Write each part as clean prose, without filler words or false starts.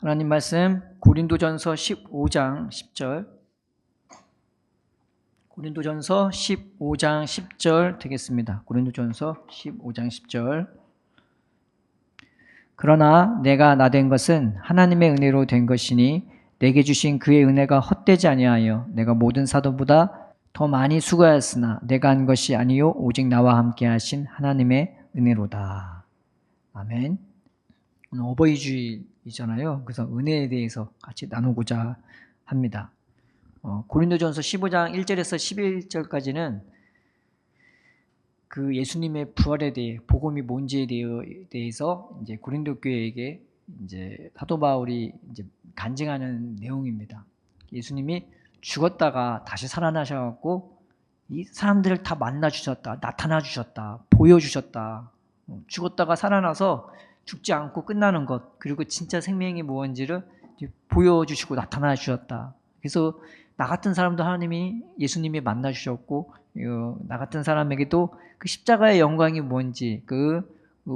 하나님 말씀 고린도전서 15장 10절, 고린도전서 15장 10절 되겠습니다. 고린도전서 15장 10절. 그러나 내가 나된 것은 하나님의 은혜로 된 것이니 내게 주신 그의 은혜가 헛되지 아니하여 내가 모든 사도보다 더 많이 수고하였으나 내가 한 것이 아니요 오직 나와 함께 하신 하나님의 은혜로다. 아멘. 오늘 어버이 주일이잖아요. 그래서 은혜에 대해서 같이 나누고자 합니다. 고린도전서 15장 1절에서 11절까지는 그 예수님의 부활에 대해, 복음이 뭔지에 대해서 이제 고린도 교회에게 이제 사도 바울이 이제 간증하는 내용입니다. 예수님이 죽었다가 다시 살아나셔갖고 이 사람들을 다 만나 주셨다, 나타나 주셨다, 보여 주셨다. 죽었다가 살아나서 죽지 않고 끝나는 것, 그리고 진짜 생명이 무엇인지를 보여주시고 나타나 주셨다. 그래서 나 같은 사람도 예수님이 만나 주셨고, 나 같은 사람에게도 그 십자가의 영광이 뭔지, 그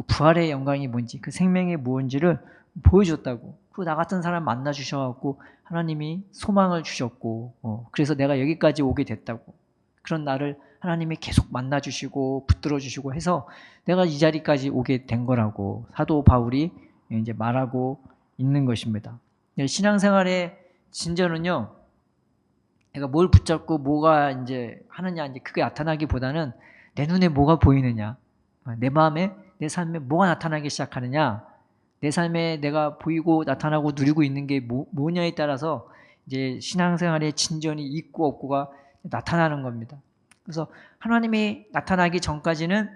부활의 영광이 뭔지, 그 생명이 무엇인지를 보여줬다고. 그 나 같은 사람 만나 주셔갖고 하나님이 소망을 주셨고, 그래서 내가 여기까지 오게 됐다고. 그런 나를 하나님이 계속 만나 주시고 붙들어 주시고 해서 내가 이 자리까지 오게 된 거라고 사도 바울이 이제 말하고 있는 것입니다. 신앙생활의 진전은요, 내가 뭘 붙잡고 뭐가 이제 하느냐, 이제 그게 나타나기보다는 내 눈에 뭐가 보이느냐, 내 마음에, 내 삶에 뭐가 나타나기 시작하느냐, 내 삶에 내가 보이고 나타나고 누리고 있는 게 뭐냐에 따라서 이제 신앙생활의 진전이 있고 없고가 나타나는 겁니다. 그래서 하나님이 나타나기 전까지는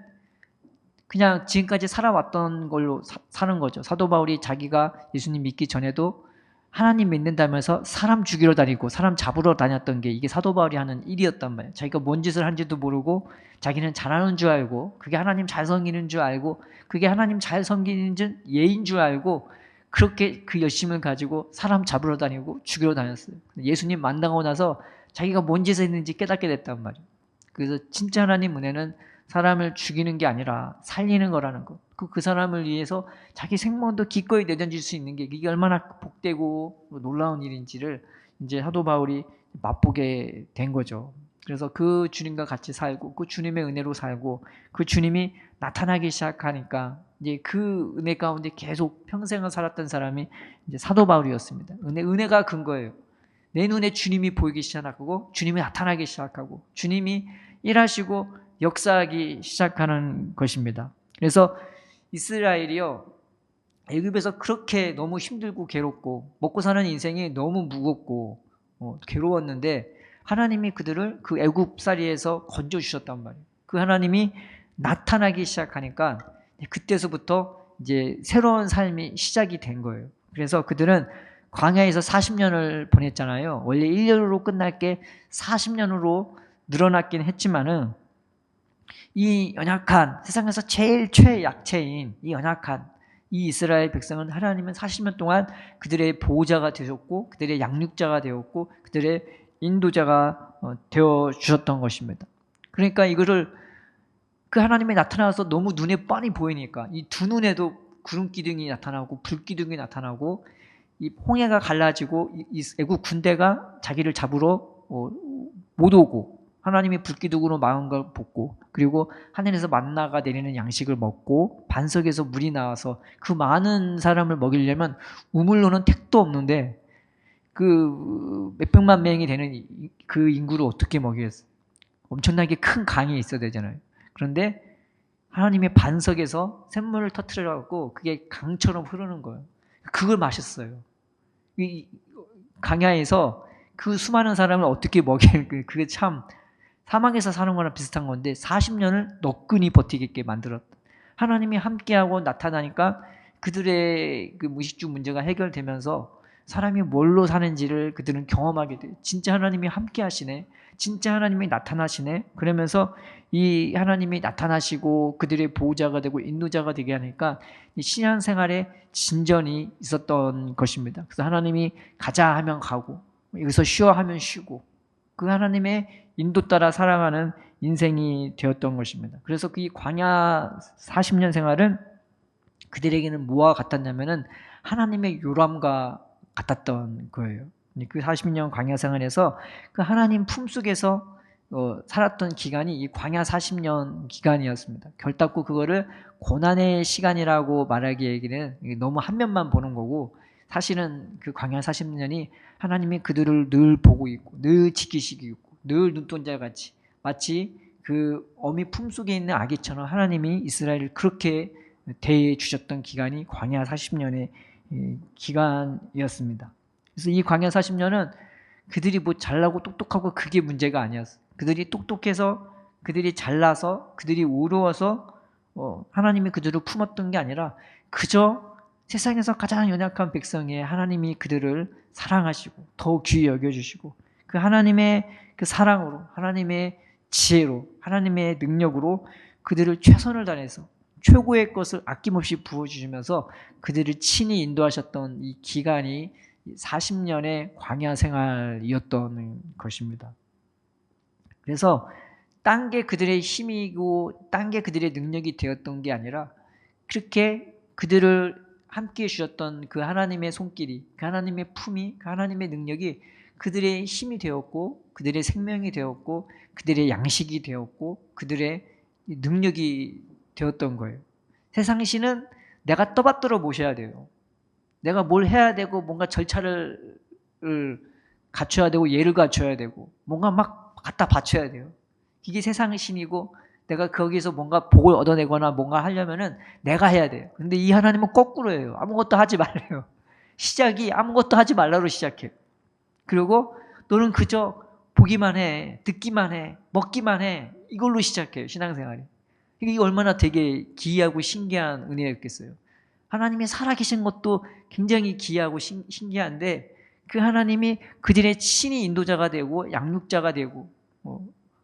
그냥 지금까지 살아왔던 걸로 사는 거죠. 사도 바울이 자기가 예수님 믿기 전에도 하나님 믿는다면서 사람 죽이러 다니고 사람 잡으러 다녔던 게 이게 사도 바울이 하는 일이었단 말이에요. 자기가 뭔 짓을 한지도 모르고 자기는 잘하는 줄 알고 그게 하나님 잘 섬기는 줄 알고 그게 하나님 잘 섬기는 예인 줄 알고 그렇게 그 열심을 가지고 사람 잡으러 다니고 죽이러 다녔어요. 예수님 만나고 나서 자기가 뭔 짓을 했는지 깨닫게 됐단 말이에요. 그래서 진짜 하나님 은혜는 사람을 죽이는 게 아니라 살리는 거라는 것. 그 사람을 위해서 자기 생명도 기꺼이 내던질 수 있는 게 이게 얼마나 복되고 놀라운 일인지를 이제 사도 바울이 맛보게 된 거죠. 그래서 그 주님과 같이 살고 그 주님의 은혜로 살고 그 주님이 나타나기 시작하니까 이제 그 은혜 가운데 계속 평생을 살았던 사람이 이제 사도 바울이었습니다. 은혜가 근거예요. 내 눈에 주님이 보이기 시작하고 주님이 나타나기 시작하고 주님이 일하시고 역사하기 시작하는 것입니다. 그래서 이스라엘이요, 애굽에서 그렇게 너무 힘들고 괴롭고 먹고 사는 인생이 너무 무겁고 괴로웠는데 하나님이 그들을 그 애굽살이에서 건져주셨단 말이에요. 그 하나님이 나타나기 시작하니까 그때서부터 이제 새로운 삶이 시작이 된 거예요. 그래서 그들은 광야에서 40년을 보냈잖아요. 원래 1년으로 끝날 게 40년으로 늘어났긴 했지만은 이 연약한, 세상에서 제일 최약체인 이 연약한 이 이스라엘 백성은 하나님은 40년 동안 그들의 보호자가 되셨고 그들의 양육자가 되었고 그들의 인도자가 되어 주셨던 것입니다. 그러니까 이거를 그 하나님이 나타나서 너무 눈에 뻔히 보이니까 이 두 눈에도 구름기둥이 나타나고 불기둥이 나타나고 이 홍해가 갈라지고 이 애국 군대가 자기를 잡으러 못 오고 하나님이 불기둥으로 막은 걸 보고 그리고 하늘에서 만나가 내리는 양식을 먹고 반석에서 물이 나와서 그 많은 사람을 먹이려면 우물로는 택도 없는데 그 몇백만 명이 되는 그 인구를 어떻게 먹이겠어요? 엄청나게 큰 강이 있어야 되잖아요. 그런데 하나님의 반석에서 샘물을 터뜨려 갖고 그게 강처럼 흐르는 거예요. 그걸 마셨어요. 이 강야에서 그 수많은 사람을 어떻게 먹이는 그게 참 사막에서 사는 거랑 비슷한 건데 40년을 너끈히 버티게 만들었다. 하나님이 함께하고 나타나니까 그들의 그 무식주 문제가 해결되면서 사람이 뭘로 사는지를 그들은 경험하게 돼요. 진짜 하나님이 함께 하시네. 진짜 하나님이 나타나시네. 그러면서 이 하나님이 나타나시고 그들의 보호자가 되고 인도자가 되게 하니까 이 신앙생활에 진전이 있었던 것입니다. 그래서 하나님이 가자 하면 가고 여기서 쉬어 하면 쉬고 그 하나님의 인도 따라 살아가는 인생이 되었던 것입니다. 그래서 그 광야 40년 생활은 그들에게는 뭐와 같았냐면은 하나님의 요람과 같았던 거예요. 그 40년 광야 생활에서 그 하나님 품속에서 살았던 기간이 이 광야 40년 기간이었습니다. 결단코 그거를 고난의 시간이라고 말하기에는 너무 한 면만 보는 거고, 사실은 그 광야 40년이 하나님이 그들을 늘 보고 있고 늘 지키시고 있고 늘 눈동자같이 마치 그 어미 품속에 있는 아기처럼 하나님이 이스라엘을 그렇게 대해 주셨던 기간이 광야 40년의 기간이었습니다. 그래서 이 광야 40년은 그들이 뭐 잘나고 똑똑하고 그게 문제가 아니었어요. 그들이 똑똑해서, 그들이 잘나서, 그들이 의로워서 하나님이 그들을 품었던 게 아니라 그저 세상에서 가장 연약한 백성에 하나님이 그들을 사랑하시고 더 귀히 여겨주시고 그 하나님의 그 사랑으로, 하나님의 지혜로, 하나님의 능력으로 그들을 최선을 다해서 최고의 것을 아낌없이 부어주시면서 그들을 친히 인도하셨던 이 기간이 40년의 광야 생활이었던 것입니다. 그래서 딴 게 그들의 힘이고 딴 게 그들의 능력이 되었던 게 아니라 그렇게 그들을 함께해 주셨던 그 하나님의 손길이, 그 하나님의 품이, 그 하나님의 능력이 그들의 힘이 되었고 그들의 생명이 되었고 그들의 양식이 되었고 그들의 능력이 되었던 거예요. 세상 신은 내가 떠받들어 모셔야 돼요. 내가 뭘 해야 되고 뭔가 절차를 갖춰야 되고 예를 갖춰야 되고 뭔가 막 갖다 바쳐야 돼요. 이게 세상의 신이고 내가 거기서 뭔가 복을 얻어내거나 뭔가 하려면은 내가 해야 돼요. 근데 이 하나님은 거꾸로예요. 아무것도 하지 말래요. 시작이 아무것도 하지 말라로 시작해요. 그리고 너는 그저 보기만 해, 듣기만 해, 먹기만 해, 이걸로 시작해요. 신앙생활이. 이게 얼마나 되게 기이하고 신기한 은혜였겠어요. 하나님이 살아계신 것도 굉장히 기이하고 신기한데 그 하나님이 그들의 친히 인도자가 되고 양육자가 되고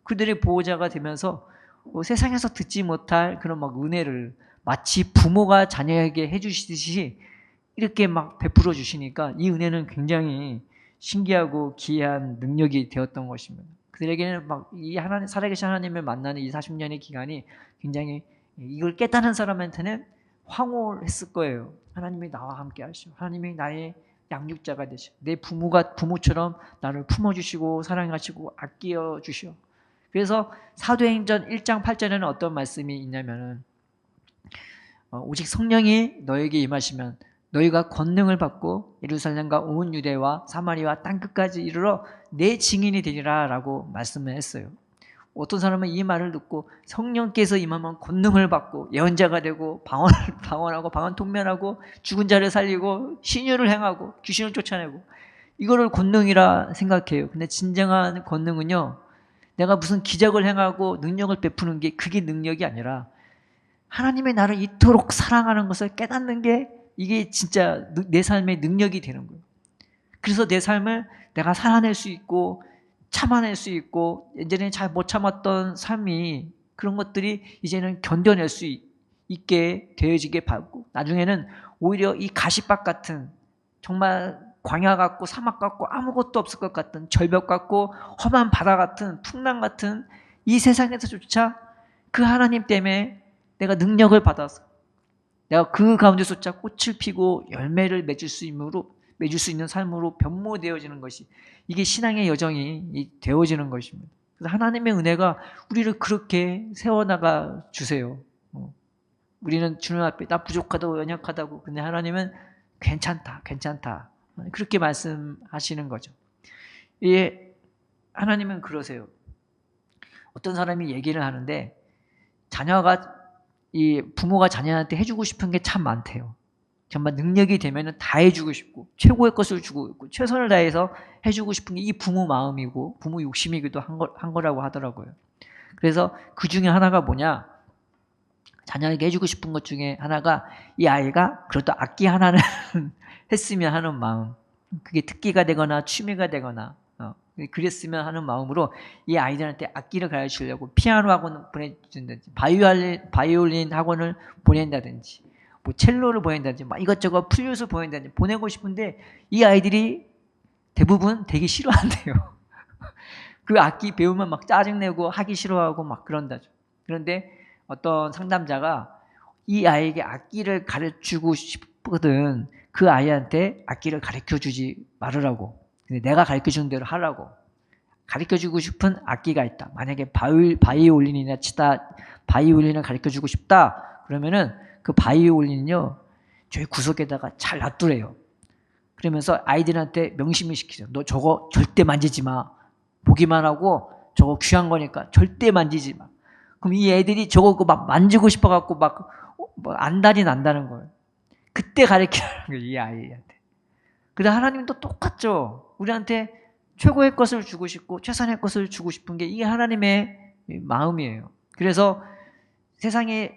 그들의 보호자가 되면서 세상에서 듣지 못할 그런 막 은혜를 마치 부모가 자녀에게 해주시듯이 이렇게 막 베풀어 주시니까 이 은혜는 굉장히 신기하고 기이한 능력이 되었던 것입니다. 그들에게는 막 이 하나님, 살아계신 하나님을 만나는 이 40년의 기간이 굉장히 이걸 깨닫는 사람한테는 황홀했을 거예요. 하나님이 나와 함께 하시고 하나님이 나의 양육자가 되시고 내 부모가 부모처럼 나를 품어주시고 사랑하시고 아끼어 주시오. 그래서 사도행전 1장 8절에는 어떤 말씀이 있냐면은 오직 성령이 너에게 임하시면 너희가 권능을 받고 예루살렘과 온 유대와 사마리아 땅끝까지 이르러 내 증인이 되리라 라고 말씀을 했어요. 어떤 사람은 이 말을 듣고 성령께서 임하면 권능을 받고 예언자가 되고 방언하고 방언 통면하고 죽은 자를 살리고 신유를 행하고 귀신을 쫓아내고 이거를 권능이라 생각해요. 근데 진정한 권능은요, 내가 무슨 기적을 행하고 능력을 베푸는 게 그게 능력이 아니라 하나님의 나를 이토록 사랑하는 것을 깨닫는 게 이게 진짜 내 삶의 능력이 되는 거예요. 그래서 내 삶을 내가 살아낼 수 있고 참아낼 수 있고 예전에 잘 못 참았던 삶이 그런 것들이 이제는 견뎌낼 수 있게 되어지게 받고 나중에는 오히려 이 가시밭 같은 정말 광야 같고 사막 같고 아무것도 없을 것 같은 절벽 같고 험한 바다 같은 풍랑 같은 이 세상에서조차 그 하나님 때문에 내가 능력을 받아서 내가 그 가운데서조차 꽃을 피고 열매를 맺을 수 있는 삶으로 변모되어지는 것이 이게 신앙의 여정이 되어지는 것입니다. 그래서 하나님의 은혜가 우리를 그렇게 세워나가 주세요. 우리는 주님 앞에 나 부족하다고 연약하다고 근데 하나님은 괜찮다 괜찮다 그렇게 말씀하시는 거죠. 예, 하나님은 그러세요. 어떤 사람이 얘기를 하는데 이 부모가 자녀한테 해주고 싶은 게 참 많대요. 정말 능력이 되면 다 해주고 싶고 최고의 것을 주고 있고 최선을 다해서 해주고 싶은 게 이 부모 마음이고 부모 욕심이기도 한 거라고 하더라고요. 그래서 그 중에 하나가 뭐냐, 자녀에게 해주고 싶은 것 중에 하나가 이 아이가 그래도 악기 하나는 했으면 하는 마음, 그게 특기가 되거나 취미가 되거나 그랬으면 하는 마음으로 이 아이들한테 악기를 가르치려고 피아노 학원을 보내준다든지 바이올린 학원을 보낸다든지 뭐 첼로를 보낸다든지 막 이것저것 플룻을 보낸다든지 보내고 싶은데 이 아이들이 대부분 되게 싫어한대요. 그 악기 배우면 막 짜증내고 하기 싫어하고 막 그런다죠. 그런데 어떤 상담자가 이 아이에게 악기를 가르치고 싶거든. 그 아이한테 악기를 가르쳐주지 말으라고. 근데 내가 가르쳐주는 대로 하라고. 가르쳐주고 싶은 악기가 있다. 만약에 바이올린이나 치다, 바이올린을 가르쳐주고 싶다. 그러면은 그 바이올린은요, 저희 구석에다가 잘 놔두래요. 그러면서 아이들한테 명심을 시키죠. 너 저거 절대 만지지 마. 보기만 하고 저거 귀한 거니까 절대 만지지 마. 그럼 이 애들이 저거 막 만지고 싶어갖고 막 안달이 난다는 거예요. 그때 가르치라는 거예요, 이 아이한테. 근데 하나님도 똑같죠. 우리한테 최고의 것을 주고 싶고 최선의 것을 주고 싶은 게 이게 하나님의 마음이에요. 그래서 세상에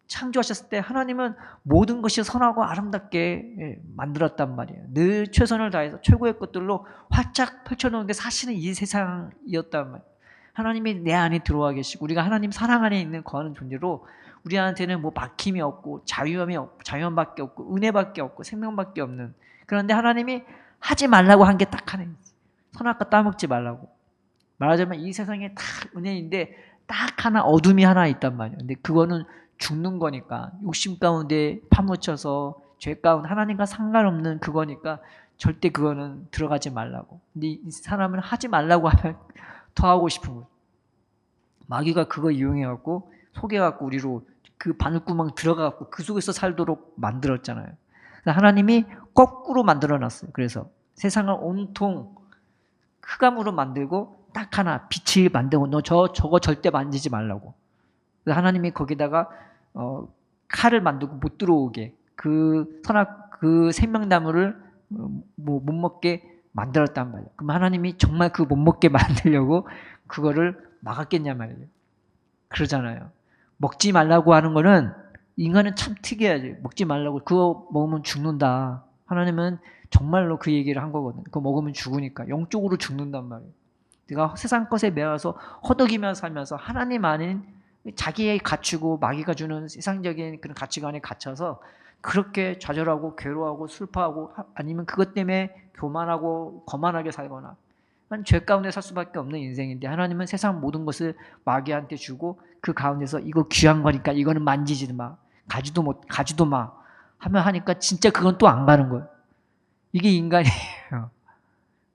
창조하셨을 때 하나님은 모든 것이 선하고 아름답게 만들었단 말이에요. 늘 최선을 다해서 최고의 것들로 활짝 펼쳐놓은 게 사실은 이 세상이었단 말이에요. 하나님이 내 안에 들어와 계시고 우리가 하나님 사랑 안에 있는 거하는 존재로 우리한테는 뭐 막힘이 없고 자유함밖에 없고 은혜밖에 없고 생명밖에 없는, 그런데 하나님이 하지 말라고 한 게 딱 하나 있지. 선악과 따먹지 말라고. 말하자면 이 세상에 다 은혜인데 딱 하나 어둠이 하나 있단 말이에요. 근데 그거는 죽는 거니까, 욕심 가운데 파묻혀서 죄 가운데 하나님과 상관없는 그거니까 절대 그거는 들어가지 말라고. 근데 이 사람은 하지 말라고 하면 더 하고 싶은 거예요. 마귀가 그거 이용해갖고 속여갖고 우리로 그 바늘구멍 들어가갖고 그 속에서 살도록 만들었잖아요. 하나님이 거꾸로 만들어놨어요. 그래서 세상을 온통 흑암으로 만들고 딱 하나 빛을 만들고 너 저거 절대 만지지 말라고. 하나님이 거기다가 칼을 만들고 못 들어오게 그 생명나무를 못 먹게 만들었단 말이에요. 그럼 하나님이 정말 그 못 먹게 만들려고 그거를 막았겠냐 말이에요. 그러잖아요. 먹지 말라고 하는 거는, 인간은 참 특이하지. 먹지 말라고, 그거 먹으면 죽는다. 하나님은 정말로 그 얘기를 한 거거든. 그거 먹으면 죽으니까 영적으로 죽는단 말이에요. 내가 세상 것에 매여서 허덕이며 살면서 하나님 아닌 자기의 갖추고 마귀가 주는 세상적인 그런 가치관에 갇혀서 그렇게 좌절하고 괴로워하고 슬퍼하고 아니면 그것 때문에 교만하고 거만하게 살거나 죄 가운데 살 수밖에 없는 인생인데, 하나님은 세상 모든 것을 마귀한테 주고 그 가운데서 이거 귀한 거니까 이거는 만지지 마, 가지도 마 하면 하니까 진짜 그건 또 안 가는 거예요. 이게 인간이에요.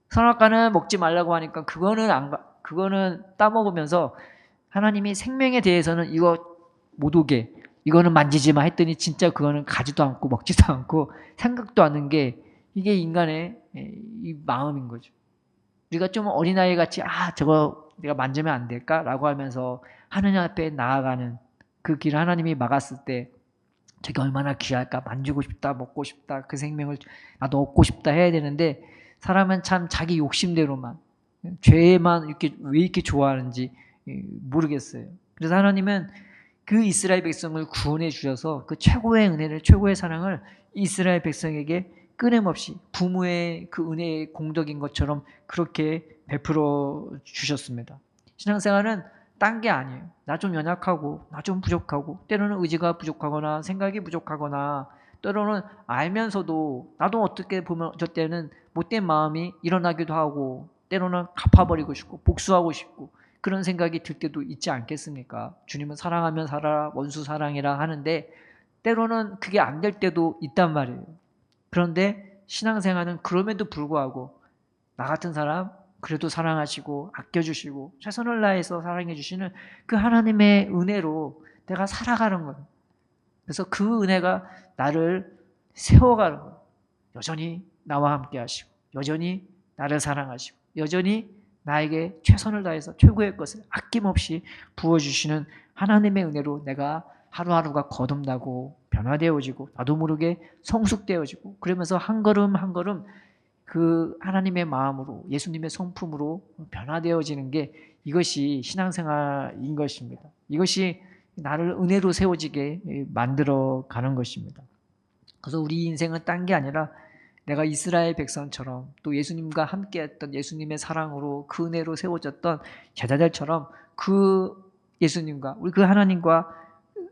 선악과는 먹지 말라고 하니까 그거는 따먹으면서 하나님이 생명에 대해서는 이거 못 오게, 이거는 만지지 마 했더니 진짜 그거는 가지도 않고 먹지도 않고 생각도 않는 게, 이게 인간의 이 마음인 거죠. 우리가 좀 어린아이 같이 저거 내가 만지면 안 될까라고 하면서 하느님 앞에 나아가는 그 길을 하나님이 막았을 때 저게 얼마나 귀할까, 만지고 싶다, 먹고 싶다, 그 생명을 나도 얻고 싶다 해야 되는데 사람은 참 자기 욕심대로만, 죄만 왜 이렇게 좋아하는지 모르겠어요. 그래서 하나님은 그 이스라엘 백성을 구원해 주셔서 그 최고의 은혜를, 최고의 사랑을 이스라엘 백성에게 끊임없이 부모의 그 은혜의 공덕인 것처럼 그렇게 베풀어 주셨습니다. 신앙생활은 딴 게 아니에요. 나 좀 연약하고 나 좀 부족하고 때로는 의지가 부족하거나 생각이 부족하거나 때로는 알면서도 나도 어떻게 보면 저 때는 못된 마음이 일어나기도 하고 때로는 갚아버리고 싶고 복수하고 싶고 그런 생각이 들 때도 있지 않겠습니까? 주님은 사랑하면 살아라, 원수 사랑이라 하는데 때로는 그게 안 될 때도 있단 말이에요. 그런데 신앙생활은 그럼에도 불구하고 나 같은 사람 그래도 사랑하시고 아껴주시고 최선을 다해서 사랑해 주시는 그 하나님의 은혜로 내가 살아가는 거예요. 그래서 그 은혜가 나를 세워가는 거예요. 여전히 나와 함께 하시고 여전히 나를 사랑하시고 여전히 나에게 최선을 다해서 최고의 것을 아낌없이 부어주시는 하나님의 은혜로 내가 하루하루가 거듭나고 변화되어지고 나도 모르게 성숙되어지고 그러면서 한 걸음 한 걸음 그 하나님의 마음으로 예수님의 성품으로 변화되어지는 게 이것이 신앙생활인 것입니다. 이것이 나를 은혜로 세워지게 만들어 가는 것입니다. 그래서 우리 인생은 딴 게 아니라 내가 이스라엘 백성처럼 또 예수님과 함께했던 예수님의 사랑으로 그 은혜로 세워졌던 제자들처럼 그 예수님과 우리 그 하나님과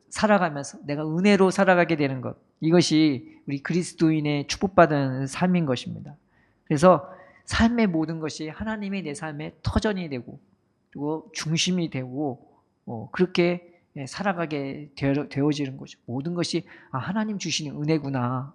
살아가면서 내가 은혜로 살아가게 되는 것, 이것이 우리 그리스도인의 축복받은 삶인 것입니다. 그래서 삶의 모든 것이 하나님이 내 삶의 터전이 되고 그리고 중심이 되고 그렇게 살아가게 되어지는 거죠. 모든 것이 하나님 주시는 은혜구나.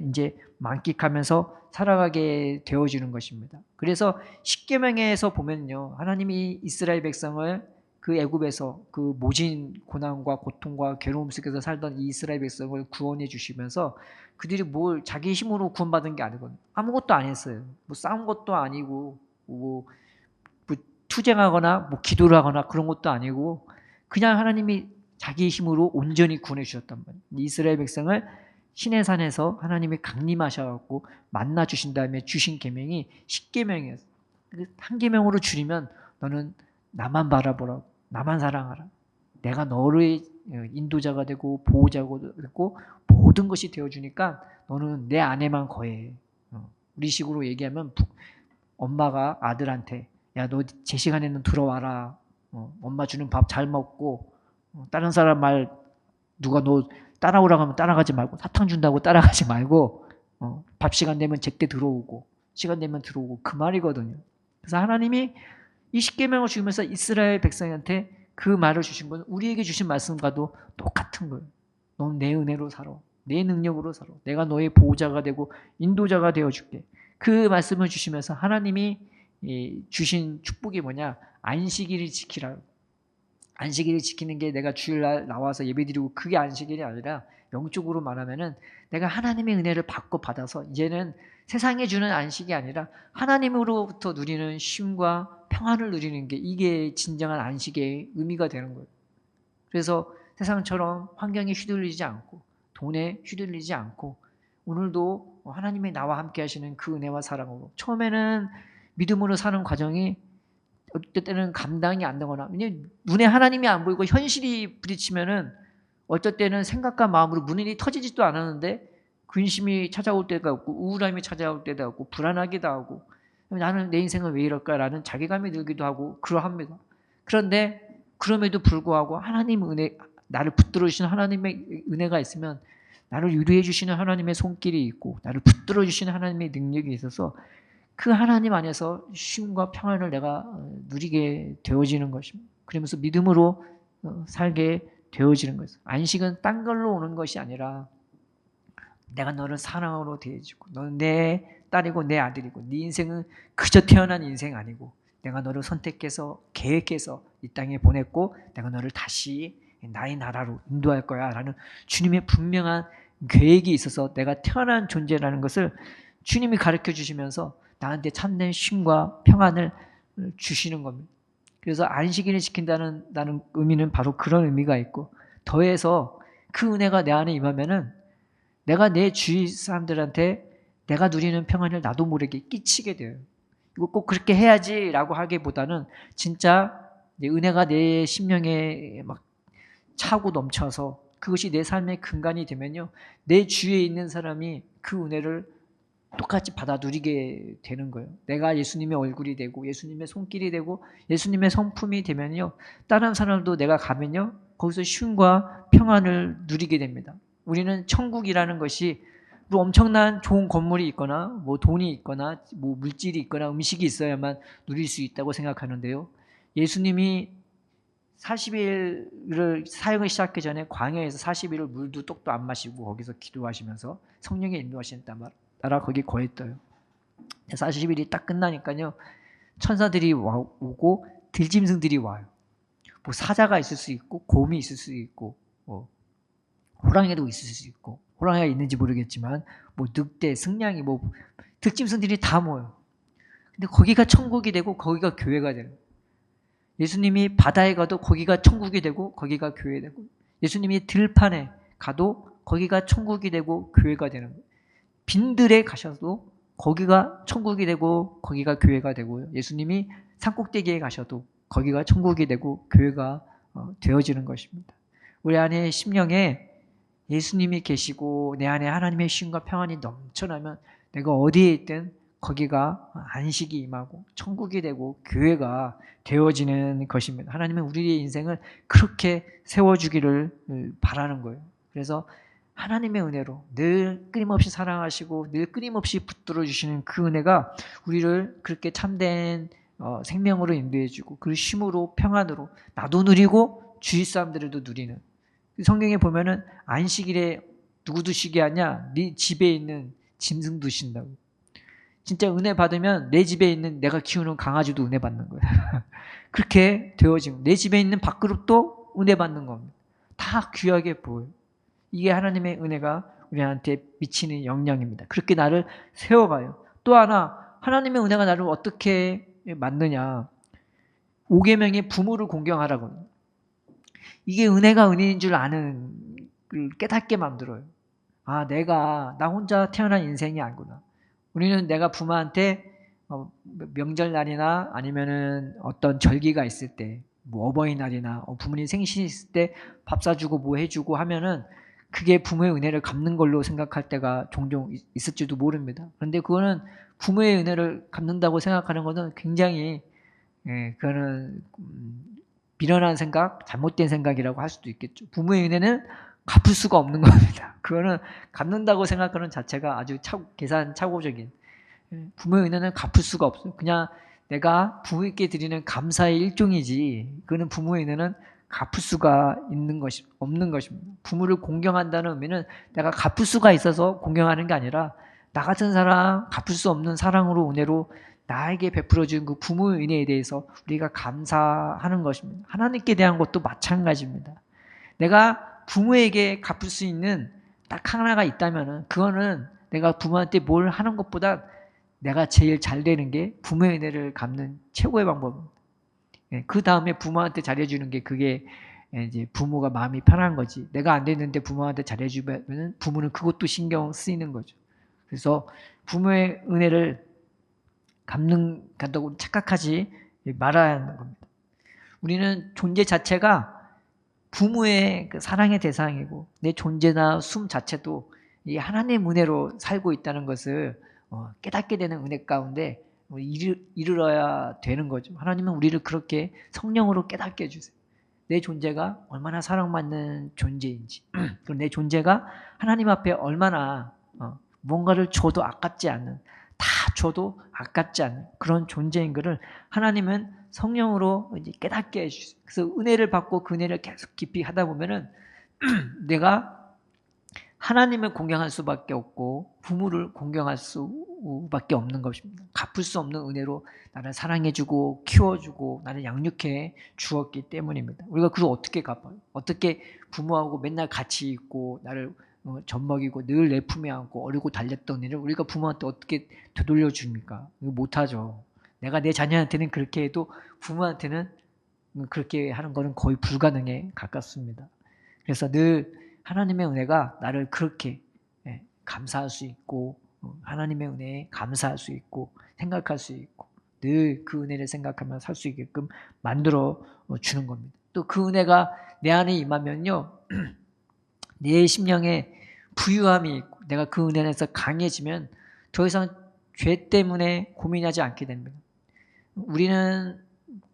이제 만끽하면서 살아가게 되어지는 것입니다. 그래서 십계명에서 보면요, 하나님이 이스라엘 백성을 그 애굽에서 그 모진 고난과 고통과 괴로움 속에서 살던 이 이스라엘 백성을 구원해 주시면서 그들이 뭘 자기 힘으로 구원받은 게 아니거든요. 아무것도 안 했어요. 뭐 싸운 것도 아니고 뭐 투쟁하거나 뭐 기도를 하거나 그런 것도 아니고 그냥 하나님이 자기 힘으로 온전히 구원해 주셨단 말이에요. 이스라엘 백성을 시내산에서 하나님이 강림하셔갖고 만나 주신 다음에 주신 계명이 십계명이었어요. 한 계명으로 줄이면 너는 나만 바라보라고, 나만 사랑하라. 내가 너의 인도자가 되고 보호자가 되고 모든 것이 되어주니까 너는 내 안에만 거해. 우리식으로 얘기하면 엄마가 아들한테 야, 너 제 시간에는 들어와라. 엄마 주는 밥 잘 먹고 다른 사람 말 누가 너 따라오라고 하면 따라가지 말고 사탕 준다고 따라가지 말고 밥 시간 되면 제때 들어오고 시간 되면 들어오고 그 말이거든요. 그래서 하나님이 이 십계명을 주면서 이스라엘 백성한테 그 말을 주신 건 우리에게 주신 말씀과도 똑같은 거예요. 넌 내 은혜로 살아. 내 능력으로 살아. 내가 너의 보호자가 되고 인도자가 되어줄게. 그 말씀을 주시면서 하나님이 주신 축복이 뭐냐? 안식일을 지키라. 안식일을 지키는 게 내가 주일날 나와서 예배드리고 그게 안식일이 아니라 영적으로 말하면은 내가 하나님의 은혜를 받아서 이제는 세상에 주는 안식이 아니라 하나님으로부터 누리는 쉼과 평안을 누리는 게 이게 진정한 안식의 의미가 되는 거예요. 그래서 세상처럼 환경에 휘둘리지 않고 돈에 휘둘리지 않고 오늘도 하나님이 나와 함께 하시는 그 은혜와 사랑으로 처음에는 믿음으로 사는 과정이 어떨 때는 감당이 안 되거나 왜냐면 눈에 하나님이 안 보이고 현실이 부딪히면은 어떨 때는 생각과 마음으로 문이 터지지도 않았는데 근심이 찾아올 때가 있고 우울함이 찾아올 때도 있고 불안하기도 하고 나는 내 인생은 왜 이럴까라는 자괴감이 들기도 하고 그러합니다. 그런데 그럼에도 불구하고 하나님 은혜 나를 붙들어 주시는 하나님의 은혜가 있으면 나를 유리해 주시는 하나님의 손길이 있고 나를 붙들어 주시는 하나님의 능력이 있어서 그 하나님 안에서 쉼과 평안을 내가 누리게 되어지는 것입니다. 그러면서 믿음으로 살게 되어지는 것이죠. 안식은 딴 걸로 오는 것이 아니라 내가 너를 사랑으로 대해주고 너는 내 딸이고 내 아들이고 네 인생은 그저 태어난 인생 아니고 내가 너를 선택해서 계획해서 이 땅에 보냈고 내가 너를 다시 나의 나라로 인도할 거야 라는 주님의 분명한 계획이 있어서 내가 태어난 존재라는 것을 주님이 가르쳐 주시면서 나한테 참된 쉼과 평안을 주시는 겁니다. 그래서 안식일을 지킨다는 의미는 바로 그런 의미가 있고 더해서 그 은혜가 내 안에 임하면은 내가 내 주위 사람들한테 내가 누리는 평안을 나도 모르게 끼치게 돼요. 이거 꼭 그렇게 해야지라고 하기보다는 진짜 은혜가 내 심령에 막 차고 넘쳐서 그것이 내 삶의 근간이 되면요. 내 주위에 있는 사람이 그 은혜를 똑같이 받아 누리게 되는 거예요. 내가 예수님의 얼굴이 되고 예수님의 손길이 되고 예수님의 성품이 되면요. 다른 사람도 내가 가면요. 거기서 쉼과 평안을 누리게 됩니다. 우리는 천국이라는 것이 뭐 엄청난 좋은 건물이 있거나 뭐 돈이 있거나 뭐 물질이 있거나 음식이 있어야만 누릴 수 있다고 생각하는데요. 예수님이 40일을 사역을 시작하기 전에 광야에서 40일을 물도 떡도 안 마시고 거기서 기도하시면서 성령의 인도하시는 따라 거기 거했어요. 40일이 딱 끝나니까요. 천사들이 오고 들짐승들이 와요. 뭐 사자가 있을 수 있고 곰이 있을 수 있고 뭐 호랑이도 있을 수 있고 호랑이가 있는지 모르겠지만 뭐 늑대, 승냥이 뭐 들짐승들이 다 모여요. 근데 거기가 천국이 되고 거기가 교회가 되는 거예요. 예수님이 바다에 가도 거기가 천국이 되고 거기가 교회 되고 예수님이 들판에 가도 거기가 천국이 되고 교회가 되는 거예요. 빈들에 가셔도 거기가 천국이 되고 거기가 교회가 되고요. 예수님이 산꼭대기에 가셔도 거기가 천국이 되고 교회가 되어지는 것입니다. 우리 안에 심령에 예수님이 계시고 내 안에 하나님의 쉼과 평안이 넘쳐나면 내가 어디에 있든 거기가 안식이 임하고 천국이 되고 교회가 되어지는 것입니다. 하나님은 우리의 인생을 그렇게 세워주기를 바라는 거예요. 그래서 하나님의 은혜로 늘 끊임없이 사랑하시고 늘 끊임없이 붙들어 주시는 그 은혜가 우리를 그렇게 참된 생명으로 인도해주고 그 쉼으로 평안으로 나도 누리고 주위 사람들도 누리는 성경에 보면은 안식일에 누구도 쉬게 하냐? 네 집에 있는 짐승도 쉰다고. 진짜 은혜 받으면 내 집에 있는 내가 키우는 강아지도 은혜 받는 거예요. 그렇게 되어지고 내 집에 있는 밥그릇도 은혜 받는 겁니다. 다 귀하게 보여요. 이게 하나님의 은혜가 우리한테 미치는 영향입니다. 그렇게 나를 세워가요. 또 하나 하나님의 은혜가 나를 어떻게 만드냐. 5계명의 부모를 공경하라고. 이게 은혜가 은혜인 줄 아는 걸 깨닫게 만들어요. 아, 나 혼자 태어난 인생이 아니구나. 우리는 내가 부모한테 명절날이나 아니면은 어떤 절기가 있을 때, 뭐 어버이날이나 부모님 생신이 있을 때 밥 사주고 뭐 해주고 하면은 그게 부모의 은혜를 갚는 걸로 생각할 때가 종종 있을지도 모릅니다. 그런데 그거는 부모의 은혜를 갚는다고 생각하는 것은 굉장히 그거는 미련한 생각, 잘못된 생각이라고 할 수도 있겠죠. 부모의 은혜는 갚을 수가 없는 겁니다. 그거는 갚는다고 생각하는 자체가 아주 계산 착오적인. 부모의 은혜는 갚을 수가 없어요. 그냥 내가 부모님께 드리는 감사의 일종이지, 그거는 부모의 은혜는 갚을 수가 없는 것입니다. 부모를 공경한다는 의미는 내가 갚을 수가 있어서 공경하는 게 아니라 나 같은 사람, 갚을 수 없는 사랑으로 은혜로 나에게 베풀어준 그 부모의 은혜에 대해서 우리가 감사하는 것입니다. 하나님께 대한 것도 마찬가지입니다. 내가 부모에게 갚을 수 있는 딱 하나가 있다면은 그거는 내가 부모한테 뭘 하는 것보다 내가 제일 잘 되는 게 부모의 은혜를 갚는 최고의 방법입니다. 그 다음에 부모한테 잘해주는 게 그게 이제 부모가 마음이 편한 거지. 내가 안 되는데 부모한테 잘해주면 부모는 그것도 신경 쓰이는 거죠. 그래서 부모의 은혜를 갚는다고 착각하지 말아야 하는 겁니다. 우리는 존재 자체가 부모의 그 사랑의 대상이고 내 존재나 숨 자체도 이 하나님의 은혜로 살고 있다는 것을 깨닫게 되는 은혜 가운데 이르러야 되는 거죠. 하나님은 우리를 그렇게 성령으로 깨닫게 해주세요. 내 존재가 얼마나 사랑받는 존재인지, 그리고 내 존재가 하나님 앞에 얼마나 뭔가를 줘도 아깝지 않는, 다 줘도 아깝지 않는 그런 존재인 것을 하나님은 성령으로 이제 깨닫게 해주세요. 그래서 은혜를 받고 그 은혜를 계속 깊이 하다 보면은 내가 하나님을 공경할 수밖에 없고 부모를 공경할 수밖에 없는 것입니다. 갚을 수 없는 은혜로 나를 사랑해주고 키워주고 나를 양육해 주었기 때문입니다. 우리가 그걸 어떻게 갚아요? 어떻게 부모하고 맨날 같이 있고 나를 젖먹이고 늘 내 품에 안고 어리고 달랬던 일을 우리가 부모한테 어떻게 되돌려 줍니까? 이거 못하죠. 내가 내 자녀한테는 그렇게 해도 부모한테는 그렇게 하는 것은 거의 불가능에 가깝습니다. 그래서 늘 하나님의 은혜가 나를 그렇게 감사할 수 있고 하나님의 은혜에 감사할 수 있고 생각할 수 있고 늘 그 은혜를 생각하며 살 수 있게끔 만들어 주는 겁니다. 또 그 은혜가 내 안에 임하면요. 내 심령에 부유함이 있고 내가 그 은혜 안에서 강해지면 더 이상 죄 때문에 고민하지 않게 됩니다. 우리는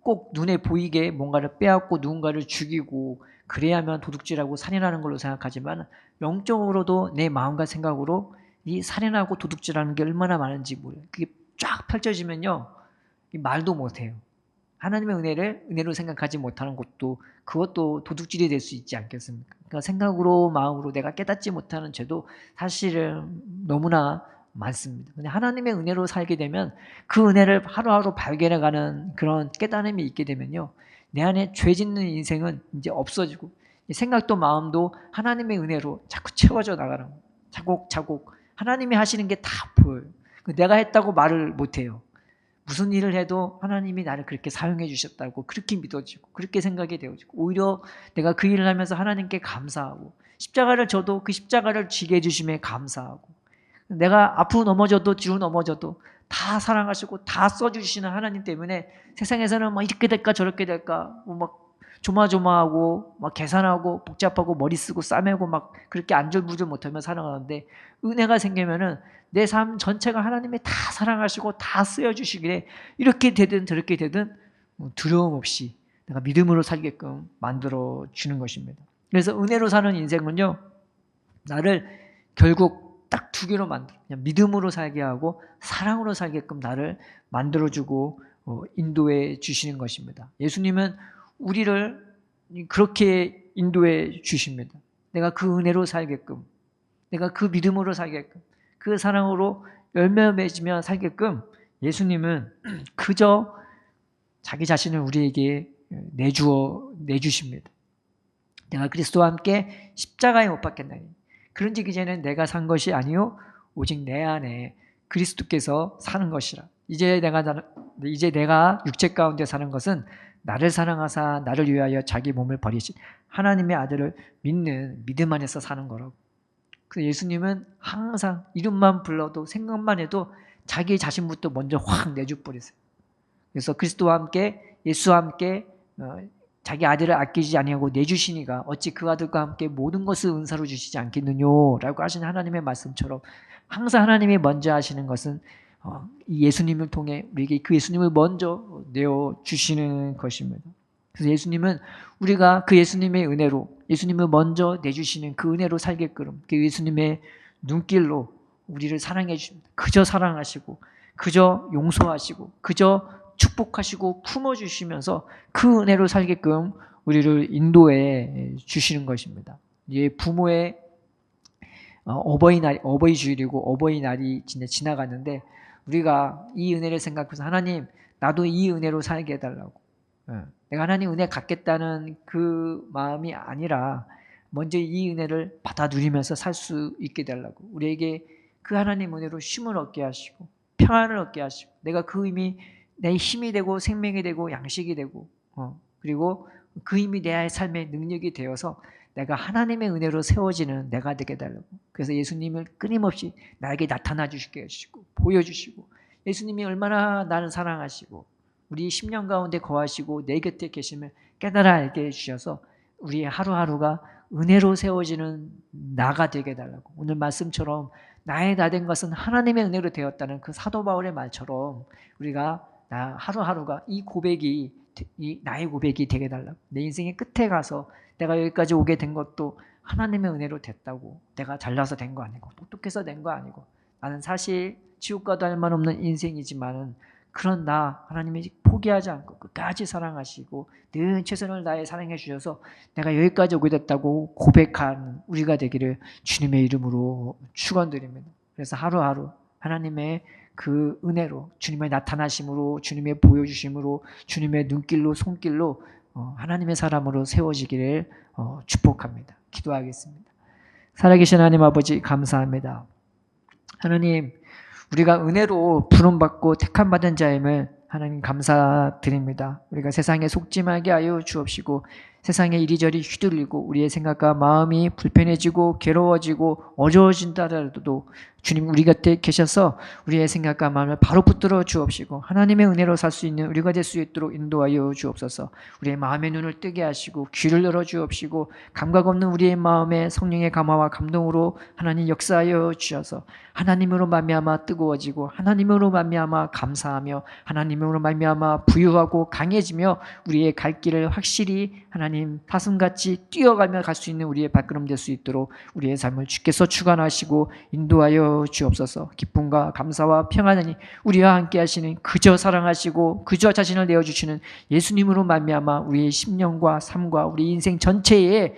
꼭 눈에 보이게 뭔가를 빼앗고 누군가를 죽이고 그래야만 도둑질하고 살인하는 걸로 생각하지만 영적으로도 내 마음과 생각으로 이 살인하고 도둑질하는 게 얼마나 많은지 몰라요. 그게 쫙 펼쳐지면요. 말도 못해요. 하나님의 은혜로 생각하지 못하는 것도 그것도 도둑질이 될 수 있지 않겠습니까? 그러니까 생각으로 마음으로 내가 깨닫지 못하는 죄도 사실은 너무나 많습니다. 근데 하나님의 은혜로 살게 되면 그 은혜를 하루하루 발견해가는 그런 깨달음이 있게 되면요. 내 안에 죄 짓는 인생은 이제 없어지고 생각도 마음도 하나님의 은혜로 자꾸 채워져 나가는 거예요. 차곡차곡 하나님이 하시는 게 다 보여요. 내가 했다고 말을 못해요. 무슨 일을 해도 하나님이 나를 그렇게 사용해 주셨다고 그렇게 믿어지고 그렇게 생각이 되어지고 오히려 내가 그 일을 하면서 하나님께 감사하고 십자가를 져도 그 십자가를 지게 해주심에 감사하고 내가 앞으로 넘어져도 뒤로 넘어져도 다 사랑하시고 다 써주시는 하나님 때문에 세상에서는 막 이렇게 될까 저렇게 될까 막 조마조마하고 막 계산하고 복잡하고 머리 쓰고 싸매고 막 그렇게 안절부절 못하며 살아가는데 은혜가 생기면은 내 삶 전체가 하나님이 다 사랑하시고 다 쓰여주시기에 이렇게 되든 저렇게 되든 두려움 없이 내가 믿음으로 살게끔 만들어 주는 것입니다. 그래서 은혜로 사는 인생은요 나를 결국 딱 두 개로 만들어 그냥 믿음으로 살게 하고 사랑으로 살게끔 나를 만들어주고 인도해 주시는 것입니다. 예수님은 우리를 그렇게 인도해 주십니다. 내가 그 은혜로 살게끔 내가 그 믿음으로 살게끔, 그 사랑으로 열매 맺으며 살게끔 예수님은 그저 자기 자신을 우리에게 내주십니다. 내가 그리스도와 함께 십자가에 못 박혔나니 그런즉 이제는 내가 산 것이 아니요 오직 내 안에 그리스도께서 사는 것이라. 이제 내가 육체 가운데 사는 것은 나를 사랑하사 나를 위하여 자기 몸을 버리신 하나님의 아들을 믿는 믿음 안에서 사는 거라고. 그래서 예수님은 항상 이름만 불러도 생각만 해도 자기 자신부터 먼저 확 내줘버리세요. 그래서 그리스도와 함께 예수와 함께 자기 아들을 아끼지 아니하고 내주시니가 어찌 그 아들과 함께 모든 것을 은사로 주시지 않겠느냐라고 하신 하나님의 말씀처럼 항상 하나님이 먼저 하시는 것은 이 예수님을 통해 우리에게 그 예수님을 먼저 내어주시는 것입니다. 그래서 예수님은 우리가 그 예수님의 은혜로 예수님을 먼저 내주시는 그 은혜로 살게끔 그 예수님의 눈길로 우리를 사랑해 주십니다. 그저 사랑하시고 그저 용서하시고 그저 축복하시고 품어주시면서 그 은혜로 살게끔 우리를 인도해 주시는 것입니다. 부모의 어버이 주일이고 어버이날이 진짜 지나갔는데 우리가 이 은혜를 생각해서 하나님 나도 이 은혜로 살게 해달라고, 내가 하나님 은혜 갖겠다는 그 마음이 아니라 먼저 이 은혜를 받아 누리면서 살 수 있게 해달라고, 우리에게 그 하나님 은혜로 쉼을 얻게 하시고 평안을 얻게 하시고 내가 그 힘이 내 힘이 되고 생명이 되고 양식이 되고 그리고 그 힘이 내 삶의 능력이 되어서 내가 하나님의 은혜로 세워지는 내가 되게 해달라고. 그래서 예수님을 끊임없이 나에게 나타나 주시게 하시고 보여주시고 예수님이 얼마나 나를 사랑하시고 우리 10년 가운데 거하시고 내 곁에 계심을 깨달아 알게 해주셔서 우리의 하루하루가 은혜로 세워지는 나가 되게 해달라고. 오늘 말씀처럼 나의 나 된 것은 하나님의 은혜로 되었다는 그 사도 바울의 말처럼 우리가 하루하루가 이 나의 고백이 되게 해달라고. 내 인생의 끝에 가서 내가 여기까지 오게 된 것도 하나님의 은혜로 됐다고. 내가 잘나서 된 거 아니고 똑똑해서 된 거 아니고 나는 사실 지옥 가도 할 만 없는 인생이지만은 그런 하나님이 포기하지 않고 끝까지 사랑하시고 늘 최선을 다해 사랑해 주셔서 내가 여기까지 오게 됐다고 고백한 우리가 되기를 주님의 이름으로 축원드립니다. 그래서 하루하루 하나님의 그 은혜로 주님의 나타나심으로 주님의 보여주심으로 주님의 눈길로 손길로 하나님의 사람으로 세워지기를 축복합니다. 기도하겠습니다. 살아계신 하나님 아버지 감사합니다. 하나님 우리가 은혜로 부름받고 택함받은 자임을 하나님 감사드립니다. 우리가 세상에 속지 말게 하여 주옵시고 세상에 이리저리 휘둘리고 우리의 생각과 마음이 불편해지고 괴로워지고 어려워진다 하더라도 주님 우리 곁에 계셔서 우리의 생각과 마음을 바로 붙들어 주옵시고 하나님의 은혜로 살 수 있는 우리가 될 수 있도록 인도하여 주옵소서. 우리의 마음의 눈을 뜨게 하시고 귀를 열어 주옵시고 감각 없는 우리의 마음에 성령의 감화와 감동으로 하나님 역사하여 주셔서 하나님으로 말미암아 뜨거워지고 하나님으로 말미암아 감사하며 하나님으로 말미암아 부유하고 강해지며 우리의 갈 길을 확실히 하나님 사슴같이 뛰어가며 갈 수 있는 우리의 발걸음 될 수 있도록 우리의 삶을 주께서 주관하시고 인도하여 주옵소서. 기쁨과 감사와 평안하니 우리와 함께 하시는 그저 사랑하시고 그저 자신을 내어주시는 예수님으로 말미암아 우리의 심령과 삶과 우리 인생 전체에